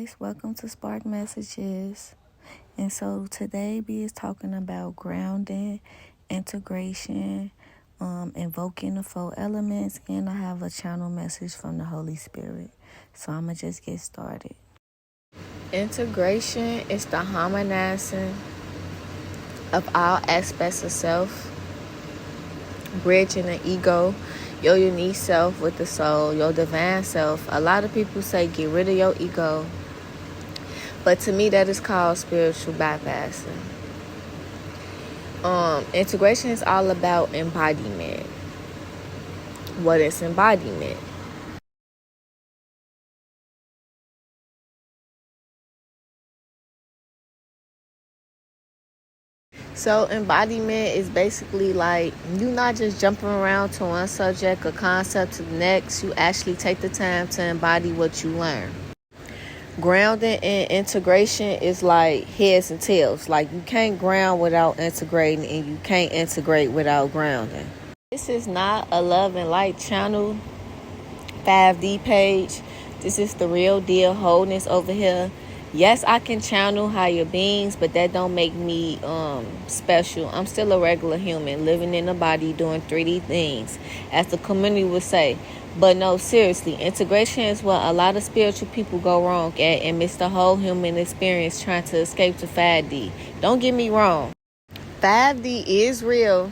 guys, welcome to Spark Messages. And so today we is talking about grounding, integration, invoking the 4 elements, and I have a channel message from the Holy Spirit. So I'm gonna just get started. Integration is the harmonizing of all aspects of self, bridging the ego, your unique self with the soul, your divine self. A lot of people say get rid of your ego, but to me that is called spiritual bypassing. Integration is all about embodiment. What is embodiment? So embodiment is basically like you not just jumping around to one subject or concept to the next. You actually take the time to embody what you learn. Grounding and integration is like heads and tails. Like you can't ground without integrating, and you can't integrate without grounding. This is not a love and light channel 5D page. This is the real deal wholeness over here. Yes, I can channel higher beings, but that don't make me special. I'm still a regular human living in a body doing 3D things, as the community would say. But no, seriously, integration is what a lot of spiritual people go wrong at and miss the whole human experience trying to escape to 5D. Don't get me wrong. 5D is real,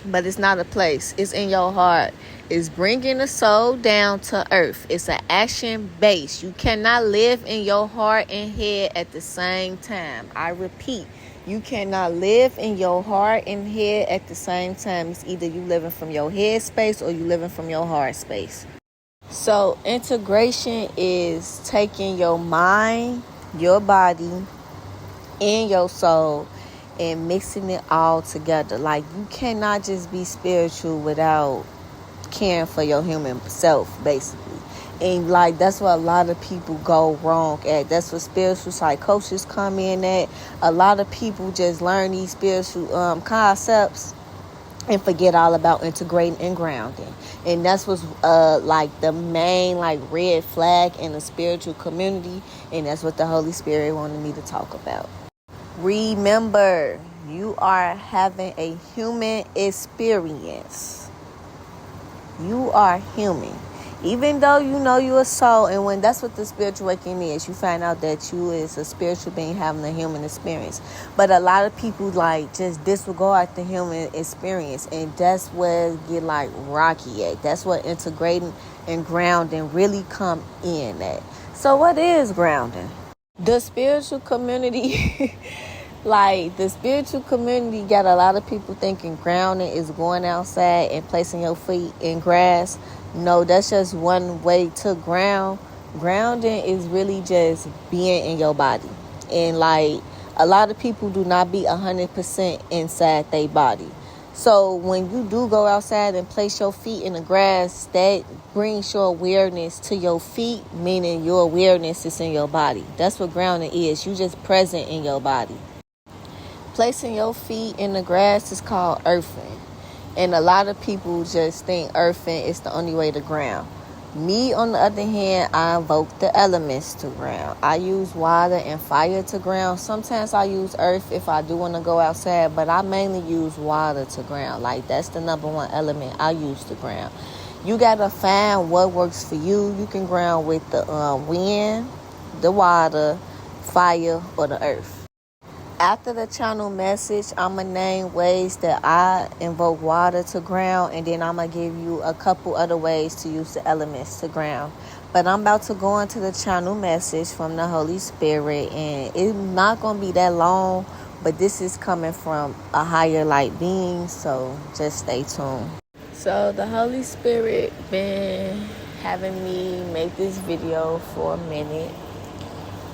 but it's not a place. It's in your heart. It's bringing the soul down to earth. It's an action base. You cannot live in your heart and head at the same time. I repeat, you cannot live in your heart and head at the same time. It's either you living from your head space or you living from your heart space. So integration is taking your mind, your body, and your soul and mixing it all together. Like you cannot just be spiritual without caring for your human self, basically. And like that's what a lot of people go wrong at. That's what spiritual psychosis come in at. A lot of people just learn these spiritual concepts and forget all about integrating and grounding. And that's what's like the main like red flag in the spiritual community, and that's what the Holy Spirit wanted me to talk about. Remember, you are having a human experience. You are human. Even though you know you're a soul, and when that's what the spiritual awakening is, you find out that you is a spiritual being having a human experience. But a lot of people like just disregard the human experience, and that's where it get like rocky at. That's what integrating and grounding really come in at. So what is grounding? The spiritual community like the spiritual community got a lot of people thinking grounding is going outside and placing your feet in grass. No, that's just one way to ground. Grounding is really just being in your body. And like a lot of people do not be 100% inside their body. So when you do go outside and place your feet in the grass, that brings your awareness to your feet, meaning your awareness is in your body. That's what grounding is. You just present in your body. Placing your feet in the grass is called earthing. And a lot of people just think earthing is the only way to ground. Me, on the other hand, I invoke the elements to ground. I use water and fire to ground. Sometimes I use earth if I do want to go outside, but I mainly use water to ground. Like, that's the number one element I use to ground. You got to find what works for you. You can ground with the wind, the water, fire, or the earth. After the channel message, I'm going to name ways that I invoke water to ground, and then I'm going to give you a couple other ways to use the elements to ground. But I'm about to go into the channel message from the Holy Spirit, and it's not going to be that long, but this is coming from a higher light being, so just stay tuned. So the Holy Spirit been having me make this video for a minute.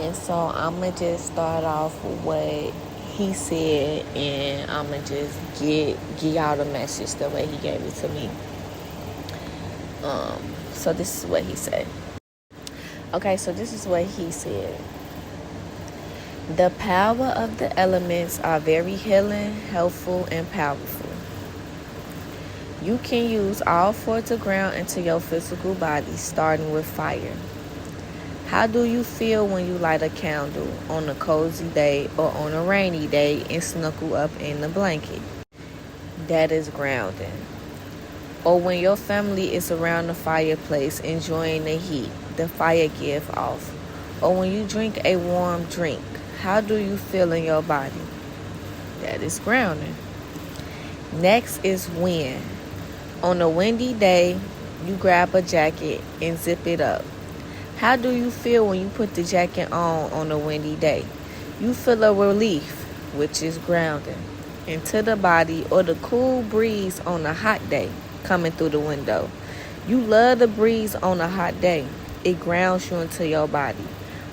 And so I'm going to just start off with what he said, and I'm going to just give y'all the message the way he gave it to me. So this is what he said. Okay, so this is what he said. The power of the elements are very healing, helpful, and powerful. You can use all 4 to ground into your physical body, starting with fire. How do you feel when you light a candle on a cozy day or on a rainy day and snuggle up in the blanket? That is grounding. Or when your family is around the fireplace enjoying the heat the fire gives off. Or when you drink a warm drink, how do you feel in your body? That is grounding. Next is wind. On a windy day, you grab a jacket and zip it up. How do you feel when you put the jacket on a windy day? You feel a relief, which is grounding, into the body, or the cool breeze on a hot day coming through the window. You love the breeze on a hot day. It grounds you into your body.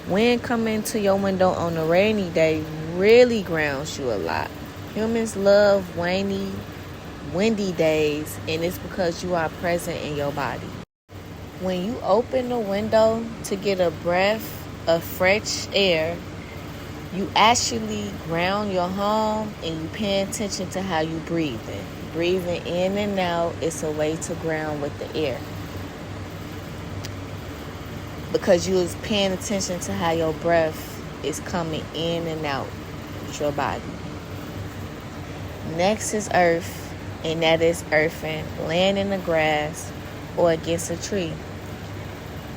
Wind coming into your window on a rainy day really grounds you a lot. Humans love windy days, and it's because you are present in your body. When you open the window to get a breath of fresh air, you actually ground your home and you pay attention to how you breathing. Breathing in and out is a way to ground with the air. Because you is paying attention to how your breath is coming in and out with your body. Next is earth, and that is earthing, laying in the grass or against a tree.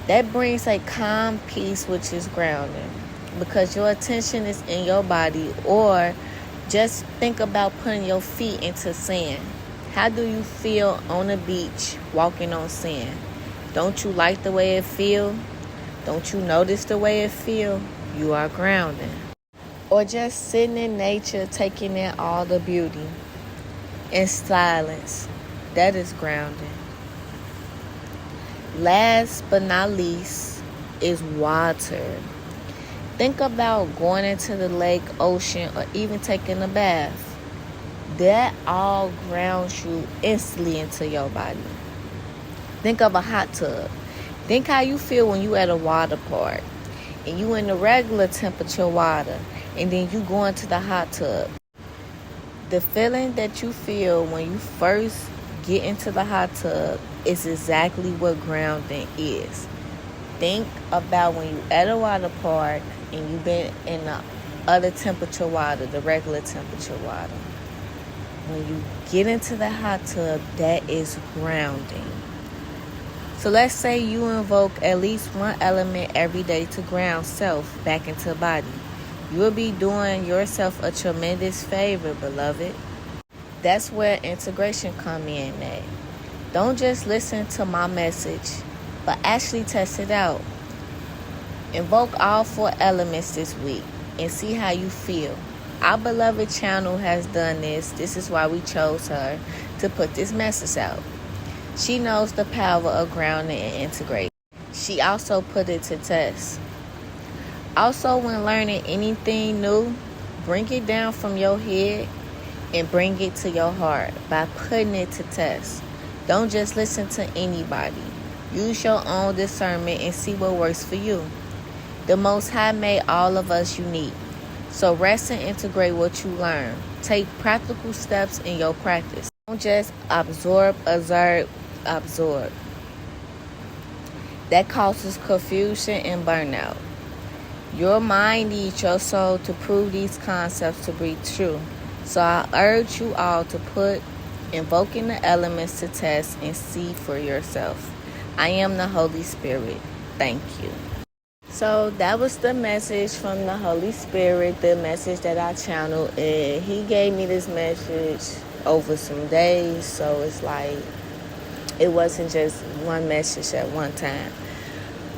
That brings a calm peace, which is grounding, because your attention is in your body. Or just think about putting your feet into sand. How do you feel on the beach walking on sand? Don't you like the way it feels? Don't you notice the way it feels? You are grounding. Or just sitting in nature, taking in all the beauty in silence. That is grounding. Last but not least is water. Think about going into the lake, ocean, or even taking a bath. That all grounds you instantly into your body. Think of a hot tub. Think how you feel when you at a water park and you in the regular temperature water and then you go into the hot tub. The feeling that you feel when you first get into the hot tub is exactly what grounding is. Think about when you at a water park and you've been in the other temperature water, the regular temperature water. When you get into the hot tub, that is grounding. So let's say you invoke at least one element every day to ground self back into body. You will be doing yourself a tremendous favor, beloved. That's where integration come in at. Don't just listen to my message, but actually test it out. Invoke all 4 elements this week and see how you feel. Our beloved channel has done this. This is why we chose her to put this message out. She knows the power of grounding and integrating. She also put it to test. Also, when learning anything new, bring it down from your head and bring it to your heart by putting it to test. Don't just listen to anybody. Use your own discernment and see what works for you. The Most High made all of us unique. So rest and integrate what you learn. Take practical steps in your practice. Don't just absorb. That causes confusion and burnout. Your mind needs your soul to prove these concepts to be true. So I urge you all to put invoking the elements to test and see for yourself. I am the Holy Spirit. Thank you. So that was the message from the Holy Spirit, the message that I channeled. And he gave me this message over some days. So it's like, it wasn't just one message at one time.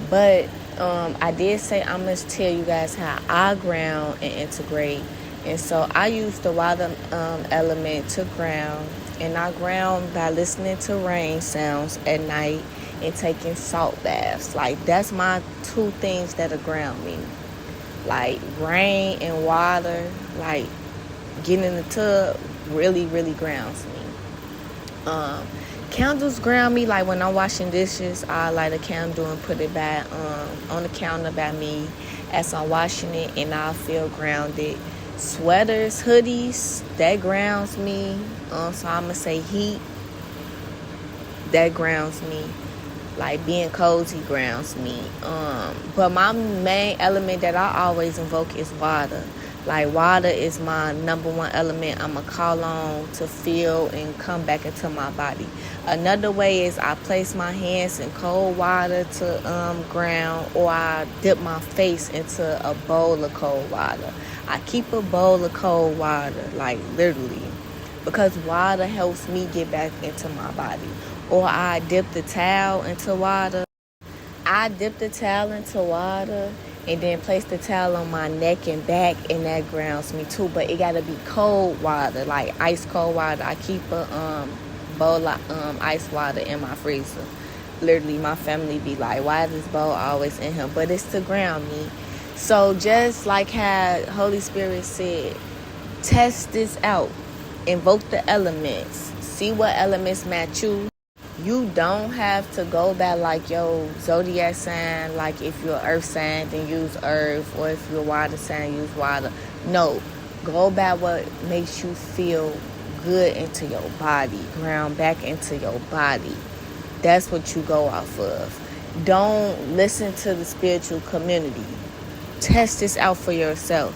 But I did say I must tell you guys how I ground and integrate. And so I use the water element to ground. And I ground by listening to rain sounds at night and taking salt baths. Like, that's my 2 things that'll ground me. Like, rain and water, like, getting in the tub really, really grounds me. Candles ground me. Like, when I'm washing dishes, I light a candle and put it by on the counter by me as I'm washing it, and I feel grounded. Sweaters, hoodies, that grounds me. So I'm going to say heat, that grounds me. Like being cozy grounds me. But my main element that I always invoke is water. Like water is my number one element I'ma call on to feel and come back into my body. Another way is I place my hands in cold water to ground, or I dip my face into a bowl of cold water. I keep a bowl of cold water, like literally, because water helps me get back into my body. Or I dip the towel into water. I dip the towel into water and then place the towel on my neck and back, and that grounds me too. But it gotta be cold water, like ice cold water. I keep a bowl of ice water in my freezer. Literally, my family be like, "Why is this bowl always in here?" But it's to ground me. So just like how Holy Spirit said, test this out. Invoke the elements. See what elements match you. You don't have to go by like your zodiac sign. Like if you're earth sign, then use earth. Or if you're water sign, use water. No. Go by what makes you feel good into your body. Ground back into your body. That's what you go off of. Don't listen to the spiritual community. Test this out for yourself.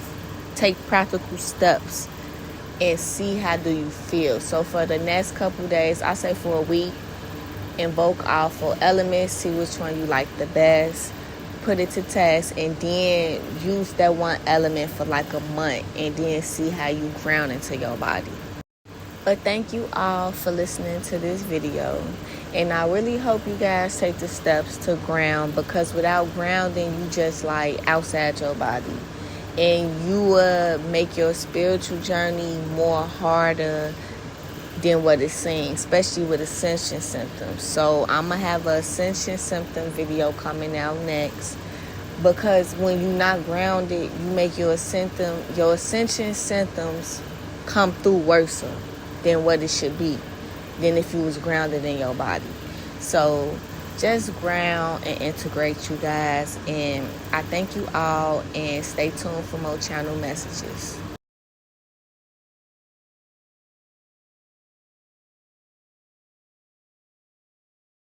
Take practical steps and see how do you feel. So for the next couple days, I say for a week, invoke all 4 elements, see which one you like the best, put it to test, and then use that one element for like a month, and then see how you ground into your body. But thank you all for listening to this video, and I really hope you guys take the steps to ground, because without grounding, you just like outside your body, and you will make your spiritual journey more harder than what it's saying, especially with ascension symptoms. So I'm gonna have a ascension symptom video coming out next, because when you're not grounded, you make your ascension symptoms come through worse than what it should be, than if you was grounded in your body. So just ground and integrate, you guys, and I thank you all, and stay tuned for more channel messages.